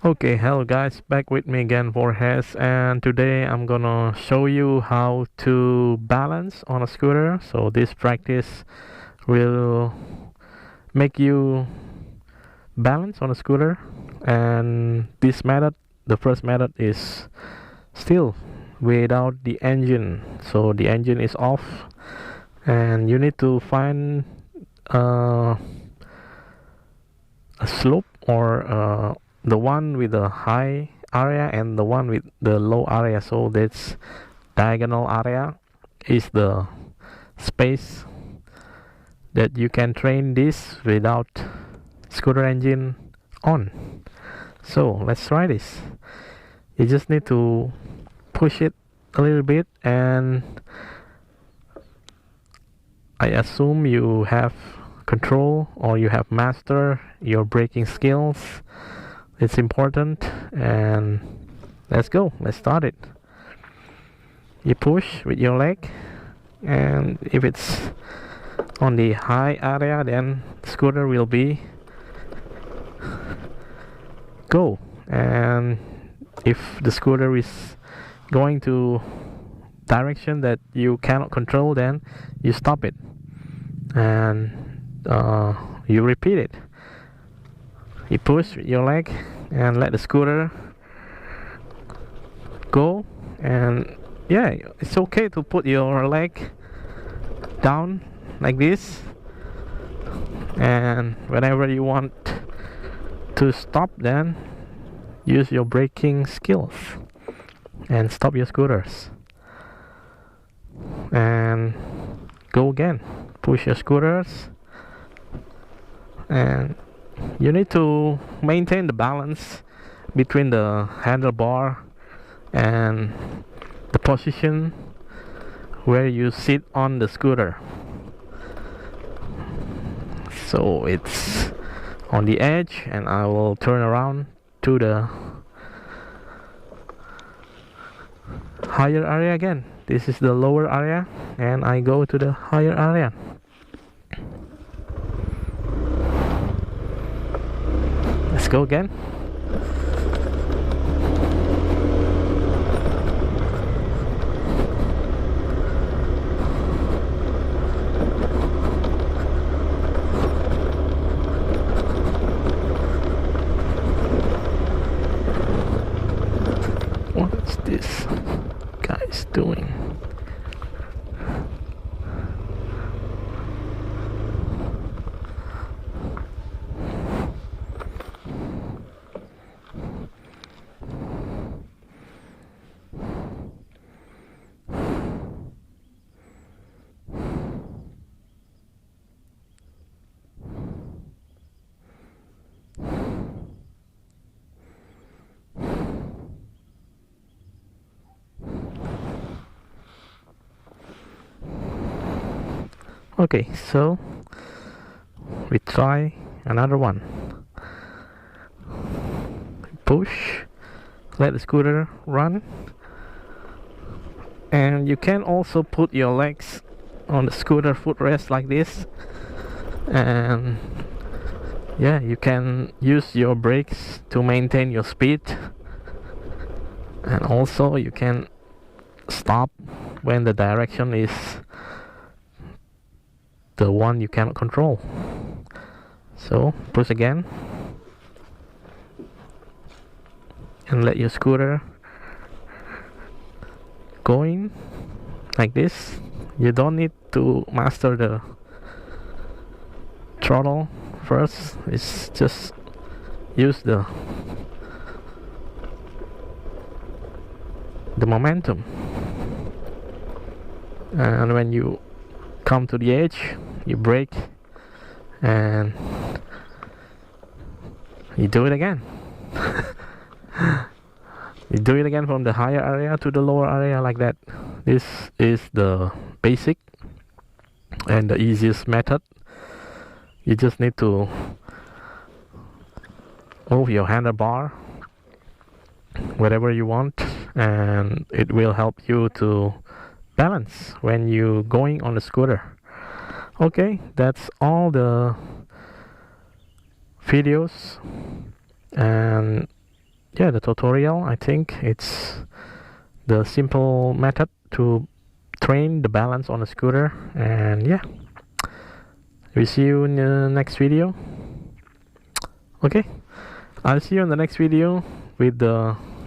Okay, hello guys, back with me again, vorhesz, and today I'm gonna show you how to balance on a scooter. So this practice will make you balance on a scooter, and this method, the first method, is still without the engine. So the engine is off, and you need to find uh, a slope or the one with the high area and the one with the low area. So this diagonal area is the space that you can train this without scooter engine on. So let's try this. You just need to push it a little bit, and I assume you have control or you have mastered your braking skills. It's important, and let's go. Let's start it. You push with your leg, and if it's on the high area, then scooter will be go. And if the scooter is going to direction that you cannot control, then you stop it and you repeat it. You push with your leg and let the scooter go. And yeah, it's okay to put your leg down like this, and whenever you want to stop, then use your braking skills and stop your scooters and go again. Push your scooters, and you need to maintain the balance between the handlebar and the position where you sit on the scooter. So it's on the edge, and I will turn around to the higher area again. This is the lower area, and I go to the higher area. Let's go again. What is this guy's doing? Okay, so we try another one. Push, let the scooter run, and you can also put your legs on the scooter footrest like this, and yeah, you can use your brakes to maintain your speed, and also you can stop when the direction is the one you cannot control. So push again and let your scooter going like this. You don't need to master the throttle first. It's just use the momentum, and when you come to the edge, you brake and you do it again. You do it again from the higher area to the lower area like that. This is the basic and the easiest method. You just need to move your handlebar wherever you want, and it will help you to balance when you going on the scooter. Okay, that's all the videos, and yeah, the tutorial. I think it's the simple method to train the balance on a scooter. And yeah, we see you in the next video. Okay, I'll see you in the next video with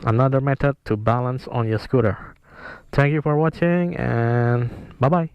another method to balance on your scooter. Thank you for watching, and bye bye.